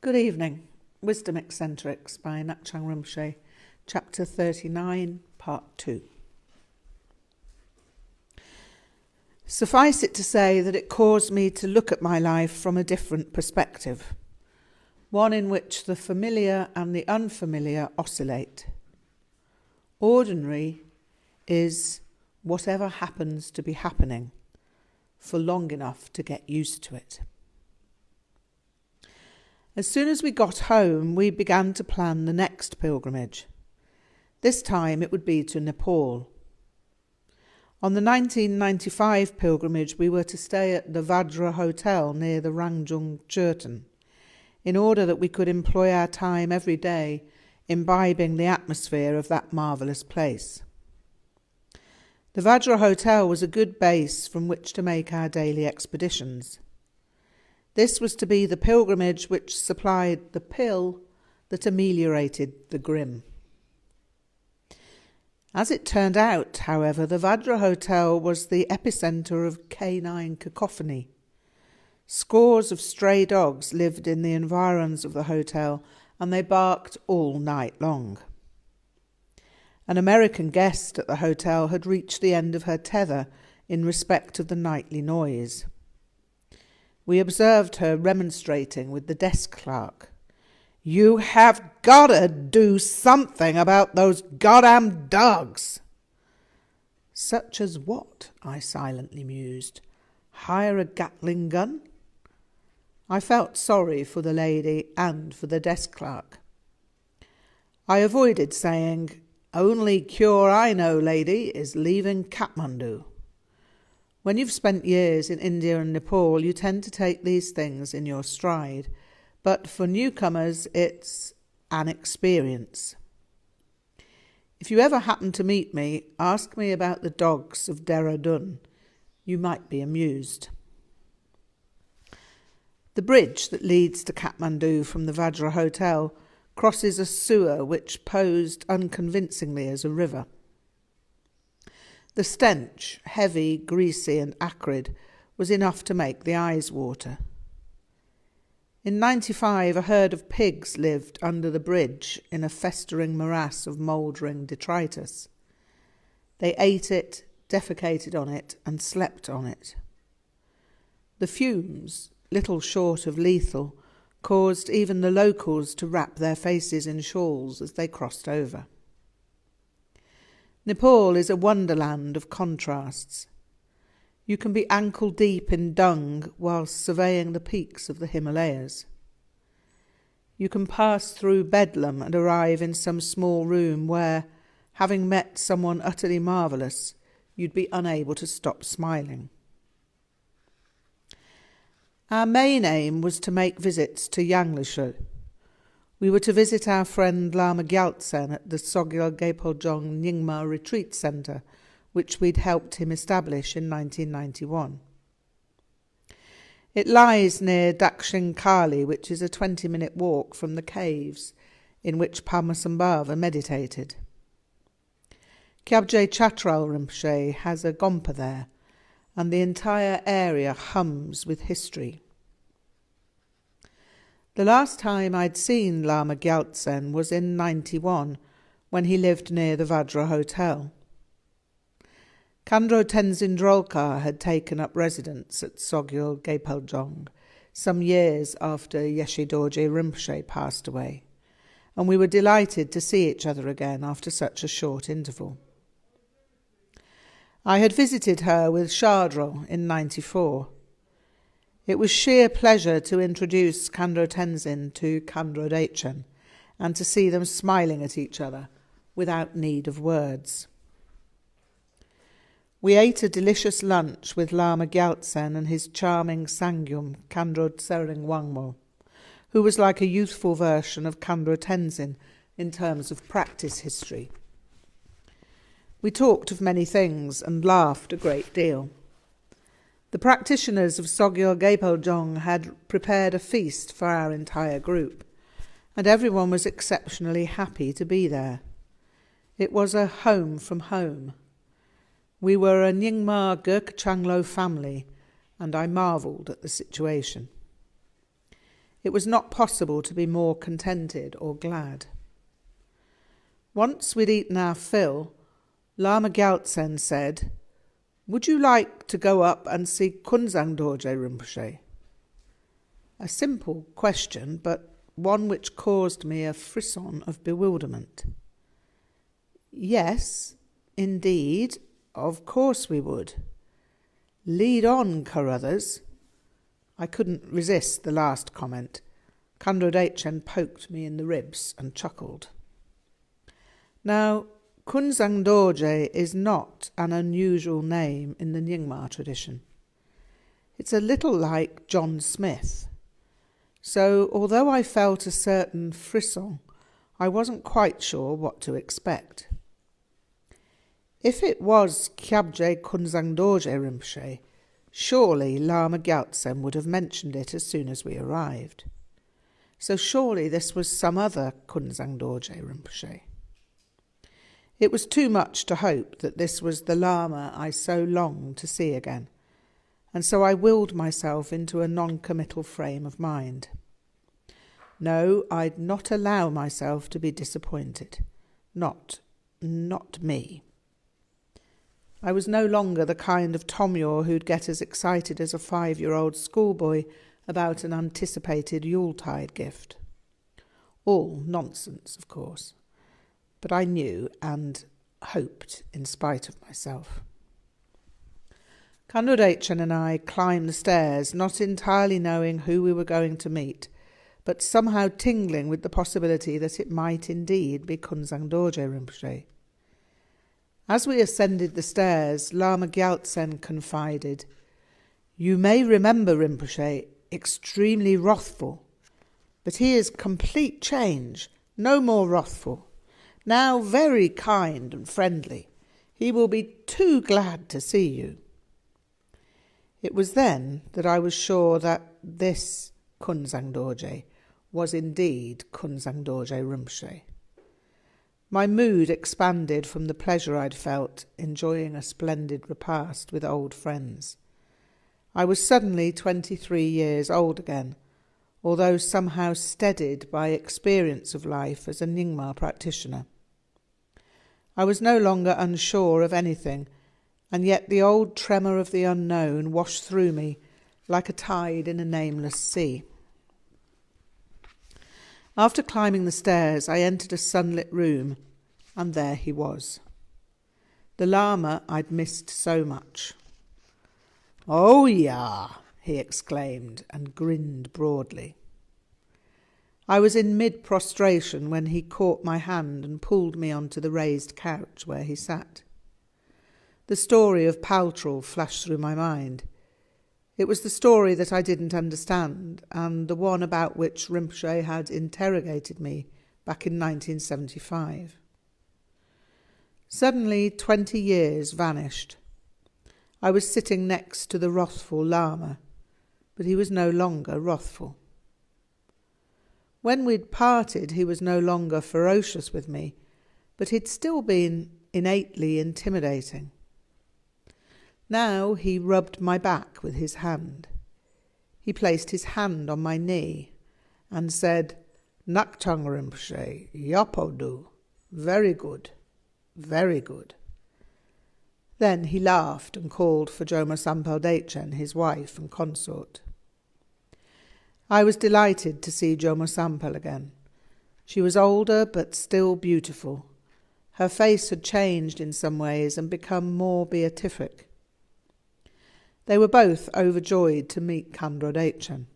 Good evening. Wisdom Eccentrics by Ngak'chang Rinpoche, Chapter 39, Part 2. Suffice it to say that it caused me to look at my life from a different perspective, one in which the familiar and the unfamiliar oscillate. Ordinary is whatever happens to be happening for long enough to get used to it. As soon as we got home, we began to plan the next pilgrimage. This time it would be to Nepal. On the 1995 pilgrimage, we were to stay at the Vajra Hotel near the Rangjung Chertan, in order that we could employ our time every day imbibing the atmosphere of that marvellous place. The Vajra Hotel was a good base from which to make our daily expeditions. This was to be the pilgrimage which supplied the pill that ameliorated the grim. As it turned out, however, the Vajra Hotel was the epicentre of canine cacophony. Scores of stray dogs lived in the environs of the hotel, and they barked all night long. An American guest at the hotel had reached the end of her tether in respect of the nightly noise. We observed her remonstrating with the desk clerk. "You have got to do something about those goddamn dogs." Such as what? I silently mused. Hire a Gatling gun? I felt sorry for the lady and for the desk clerk. I avoided saying, "Only cure I know, lady, is leaving Kathmandu." When you've spent years in India and Nepal, you tend to take these things in your stride. But for newcomers, it's an experience. If you ever happen to meet me, ask me about the dogs of Dehradun. You might be amused. The bridge that leads to Kathmandu from the Vajra Hotel crosses a sewer which posed unconvincingly as a river. The stench, heavy, greasy and acrid, was enough to make the eyes water. In 95, a herd of pigs lived under the bridge in a festering morass of mouldering detritus. They ate it, defecated on it, and slept on it. The fumes, little short of lethal, caused even the locals to wrap their faces in shawls as they crossed over. Nepal is a wonderland of contrasts. You can be ankle-deep in dung whilst surveying the peaks of the Himalayas. You can pass through Bedlam and arrive in some small room where, having met someone utterly marvellous, you'd be unable to stop smiling. Our main aim was to make visits to Yanglishu. We were to visit our friend Lama Gyaltsen at the Sogyal Gyaltsen Nyingma Retreat Centre, which we'd helped him establish in 1991. It lies near Dakshin Kali, which is a 20-minute walk from the caves in which Padmasambhava meditated. Kyabje Chatral Rinpoche has a gompa there, and the entire area hums with history. The last time I'd seen Lama Gyaltsen was in 91, when he lived near the Vajra Hotel. Khandro Tenzin Drolkar had taken up residence at Sogyal Gyaltsen some years after Yeshe Dorje Rinpoche passed away, and we were delighted to see each other again after such a short interval. I had visited her with Shardro in 94. It was sheer pleasure to introduce Khandro Tenzin to Khandro Dechen and to see them smiling at each other without need of words. We ate a delicious lunch with Lama Gyaltsen and his charming Sangyum, Khandro Tsering Wangmo, who was like a youthful version of Khandro Tenzin in terms of practice history. We talked of many things and laughed a great deal. The practitioners of Sogyal Gyaltsen had prepared a feast for our entire group, and everyone was exceptionally happy to be there. It was a home from home. We were a Nyingma Gurkha Changlo family, and I marvelled at the situation. It was not possible to be more contented or glad. Once we'd eaten our fill, Lama Gyaltsen said, "Would you like to go up and see Künzang Dorje Rinpoche?" A simple question, but one which caused me a frisson of bewilderment. Yes, indeed, of course we would. Lead on, Carruthers. I couldn't resist the last comment. Kundra Dechen poked me in the ribs and chuckled. Now, Künzang Dorje is not an unusual name in the Nyingma tradition. It's a little like John Smith. So, although I felt a certain frisson, I wasn't quite sure what to expect. If it was Kyabje Künzang Dorje Rinpoche, surely Lama Gyaltsen would have mentioned it as soon as we arrived. So surely this was some other Künzang Dorje Rinpoche. It was too much to hope that this was the Lama I so longed to see again, and so I willed myself into a non-committal frame of mind. No, I'd not allow myself to be disappointed. Not me. I was no longer the kind of Tomyor who'd get as excited as a 5-year-old schoolboy about an anticipated Yuletide gift. All nonsense, of course. But I knew and hoped in spite of myself. Kundra Dechen and I climbed the stairs, not entirely knowing who we were going to meet, but somehow tingling with the possibility that it might indeed be Künzang Dorje Rinpoche. As we ascended the stairs, Lama Gyaltsen confided, "You may remember Rinpoche, extremely wrathful, but he is complete change, no more wrathful. Now very kind and friendly. He will be too glad to see you." It was then that I was sure that this Künzang Dorje was indeed Künzang Dorje Rinpoche. My mood expanded from the pleasure I'd felt enjoying a splendid repast with old friends. I was suddenly 23 years old again, although somehow steadied by experience of life as a Nyingma practitioner. I was no longer unsure of anything, and yet the old tremor of the unknown washed through me like a tide in a nameless sea. After climbing the stairs, I entered a sunlit room, and there he was. The Lama I'd missed so much. "Oh, yeah," he exclaimed, and grinned broadly. I was in mid-prostration when he caught my hand and pulled me onto the raised couch where he sat. The story of Paltrol flashed through my mind. It was the story that I didn't understand, and the one about which Rinpoche had interrogated me back in 1975. Suddenly 20 years vanished. I was sitting next to the wrathful Lama, but he was no longer wrathful. When we'd parted, he was no longer ferocious with me, but he'd still been innately intimidating. Now he rubbed my back with his hand. He placed his hand on my knee and said, "Ngak'chang Rinpoche, Yapodu, very good, very good." Then he laughed and called for Joma Sampal Dechen, his wife and consort. I was delighted to see Joma Sampal again. She was older but still beautiful. Her face had changed in some ways and become more beatific. They were both overjoyed to meet Kundra Dechen.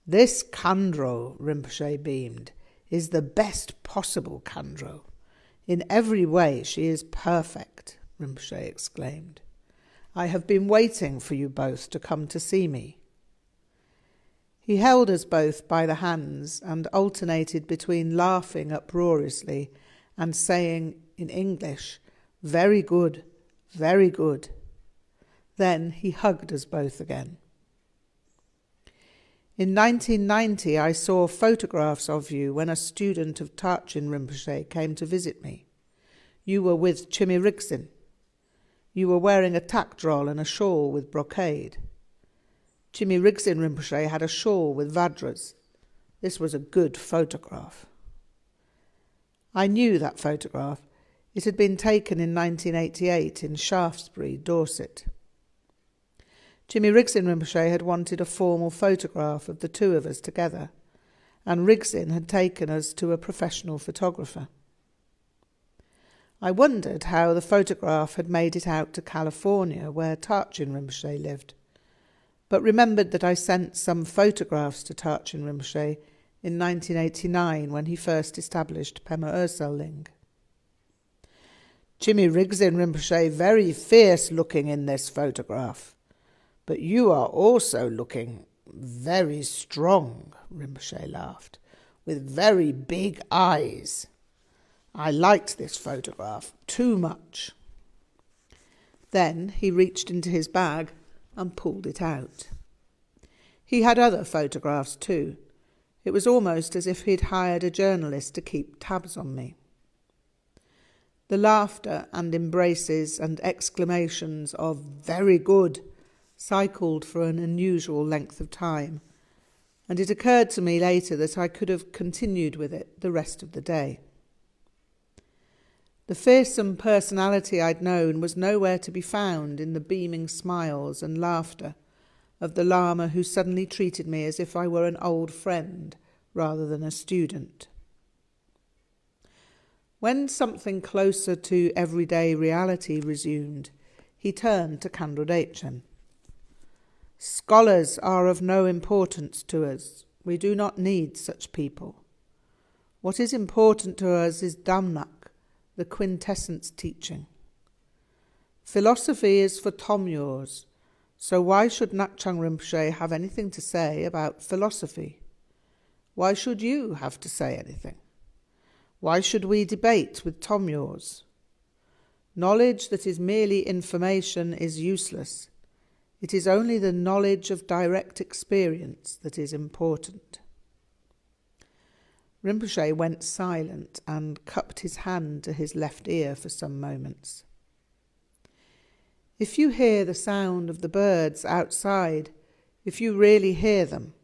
"This Kundro," Rinpoche beamed, "is the best possible Kundro. In every way she is perfect," Rinpoche exclaimed. "I have been waiting for you both to come to see me." He held us both by the hands and alternated between laughing uproariously and saying in English, "Very good, very good." Then he hugged us both again. In 1990, I saw photographs of you when a student of Tarchin Rinpoche came to visit me. You were with Chhi'méd Rig'dzin. You were wearing a takdrol and a shawl with brocade. Chhi'méd Rig'dzin Rinpoche had a shawl with Vajras. This was a good photograph. I knew that photograph. It had been taken in 1988 in Shaftesbury, Dorset. Chhi'méd Rig'dzin Rinpoche had wanted a formal photograph of the two of us together, and Rig'dzin had taken us to a professional photographer. I wondered how the photograph had made it out to California, where Dzogchen Rinpoche lived, but remembered that I sent some photographs to Dzogchen Rinpoche in 1989 when he first established Pema Ösel Ling. Chhi'méd Rig'dzin Rinpoche very fierce looking in this photograph, but you are also looking very strong, Rinpoche laughed, with very big eyes. I liked this photograph too much. Then he reached into his bag and pulled it out. He had other photographs too. It was almost as if he'd hired a journalist to keep tabs on me. The laughter and embraces and exclamations of "very good" cycled for an unusual length of time, and it occurred to me later that I could have continued with it the rest of the day. The fearsome personality I'd known was nowhere to be found in the beaming smiles and laughter of the Lama who suddenly treated me as if I were an old friend rather than a student. When something closer to everyday reality resumed, he turned to Dzogchen. Scholars are of no importance to us. We do not need such people. What is important to us is Dhammak, the quintessence teaching. Philosophy is for Tomyors, so why should Ngak'chang Rinpoche have anything to say about philosophy? Why should you have to say anything? Why should we debate with Tomyors? Knowledge that is merely information is useless. It is only the knowledge of direct experience that is important. Rinpoche went silent and cupped his hand to his left ear for some moments. If you hear the sound of the birds outside, if you really hear them,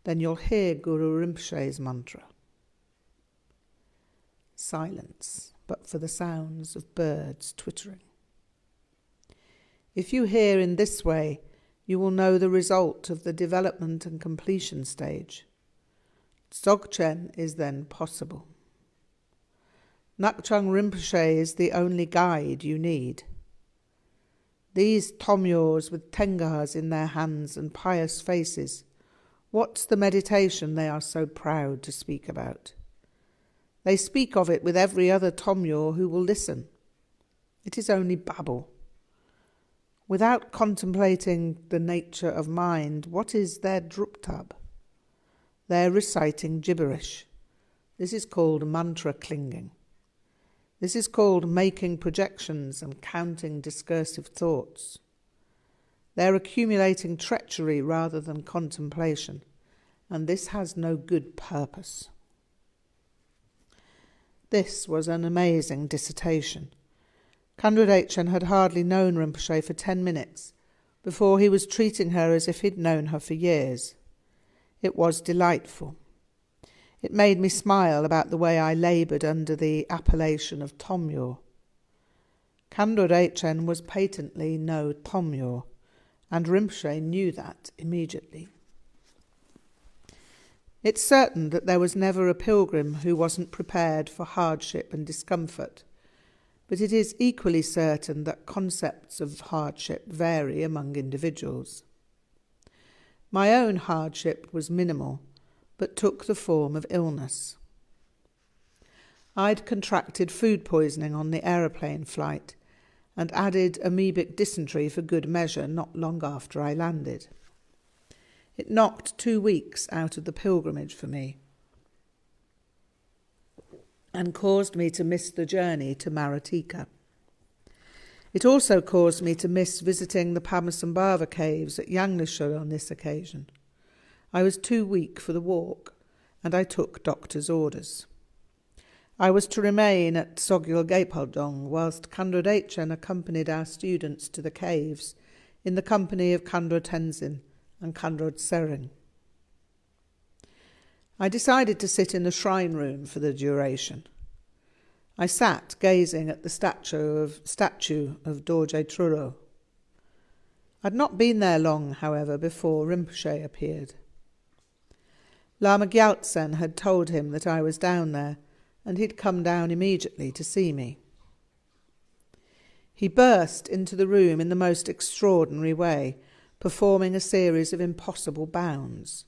then you'll hear Guru Rinpoche's mantra. Silence, but for the sounds of birds twittering. If you hear in this way, you will know the result of the development and completion stage. Dzogchen is then possible. Ngak'chang Rinpoche is the only guide you need. These Tomyors with tengahas in their hands and pious faces, what's the meditation they are so proud to speak about? They speak of it with every other Tomyor who will listen. It is only babble. Without contemplating the nature of mind, what is their druptab? They're reciting gibberish. This is called mantra clinging. This is called making projections and counting discursive thoughts. They're accumulating treachery rather than contemplation, and this has no good purpose. This was an amazing dissertation. Dzogchen had hardly known Rinpoche for 10 minutes before he was treating her as if he'd known her for years. It was delightful. It made me smile about the way I laboured under the appellation of Tomyor. Dzogchen was patently no Tomyor, and Rinpoche knew that immediately. It's certain that there was never a pilgrim who wasn't prepared for hardship and discomfort, but it is equally certain that concepts of hardship vary among individuals. My own hardship was minimal, but took the form of illness. I'd contracted food poisoning on the aeroplane flight and added amoebic dysentery for good measure not long after I landed. It knocked 2 weeks out of the pilgrimage for me and caused me to miss the journey to Maratika. It also caused me to miss visiting the Padmasambhava caves at Yanglishur on this occasion. I was too weak for the walk, and I took doctor's orders. I was to remain at Sogyal Gapaldong whilst Dzogchen accompanied our students to the caves in the company of Khandro Tenzin and Kandro Tsering. I decided to sit in the shrine room for the duration. I sat gazing at the statue of Dorje Trullo. I'd not been there long, however, before Rinpoche appeared. Lama Gyaltsen had told him that I was down there, and he'd come down immediately to see me. He burst into the room in the most extraordinary way, performing a series of impossible bounds.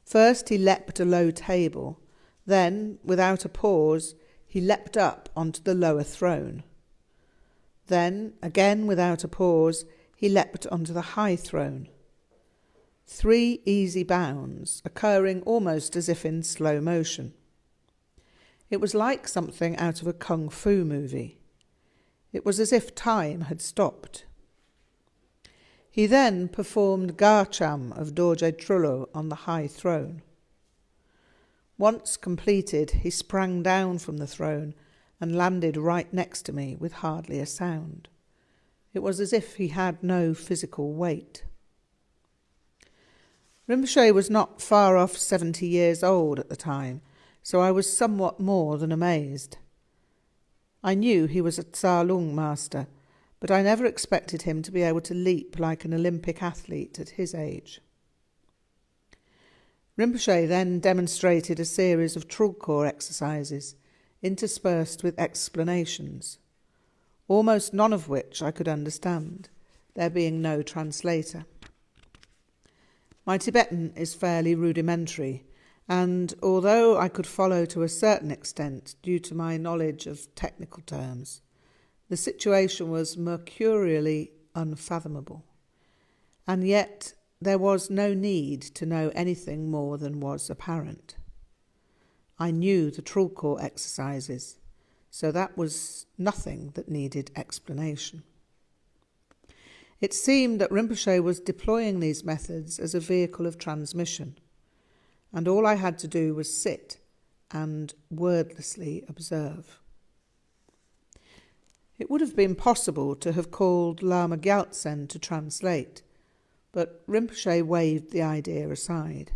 First he leapt a low table, then, without a pause, he leapt up onto the lower throne. Then, again without a pause, he leapt onto the high throne. 3 easy bounds, occurring almost as if in slow motion. It was like something out of a kung fu movie. It was as if time had stopped. He then performed Ngak'chang of Dorje Trullo on the high throne. Once completed, he sprang down from the throne and landed right next to me with hardly a sound. It was as if he had no physical weight. Rinpoche was not far off 70 years old at the time, so I was somewhat more than amazed. I knew he was a Tsa-lung master, but I never expected him to be able to leap like an Olympic athlete at his age. Rinpoche then demonstrated a series of Trulkor exercises, interspersed with explanations, almost none of which I could understand, there being no translator. My Tibetan is fairly rudimentary, and although I could follow to a certain extent due to my knowledge of technical terms, the situation was mercurially unfathomable, and yet there was no need to know anything more than was apparent. I knew the Trulkor exercises, so that was nothing that needed explanation. It seemed that Rinpoche was deploying these methods as a vehicle of transmission, and all I had to do was sit and wordlessly observe. It would have been possible to have called Lama Gyaltsen to translate, but Rinpoche waved the idea aside.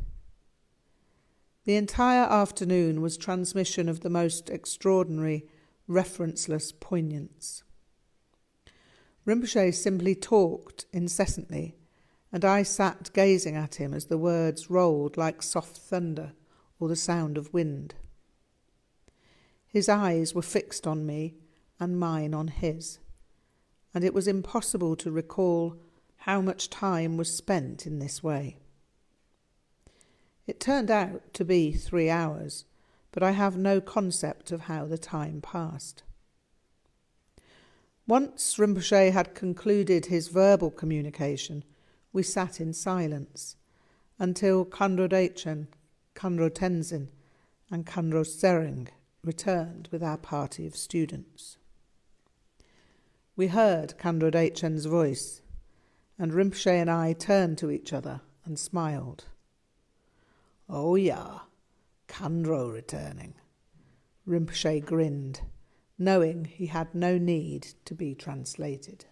The entire afternoon was transmission of the most extraordinary, referenceless poignance. Rinpoche simply talked incessantly, and I sat gazing at him as the words rolled like soft thunder or the sound of wind. His eyes were fixed on me and mine on his, and it was impossible to recall how much time was spent in this way. It turned out to be 3 hours, but I have no concept of how the time passed. Once Rinpoche had concluded his verbal communication, we sat in silence until Kandro Dechen, Kandro Tenzin and Kandro Tsering returned with our party of students. We heard Kandro Dechen's voice, and Rinpoche and I turned to each other and smiled. "Oh yeah, Kandro returning." Rinpoche grinned, knowing he had no need to be translated.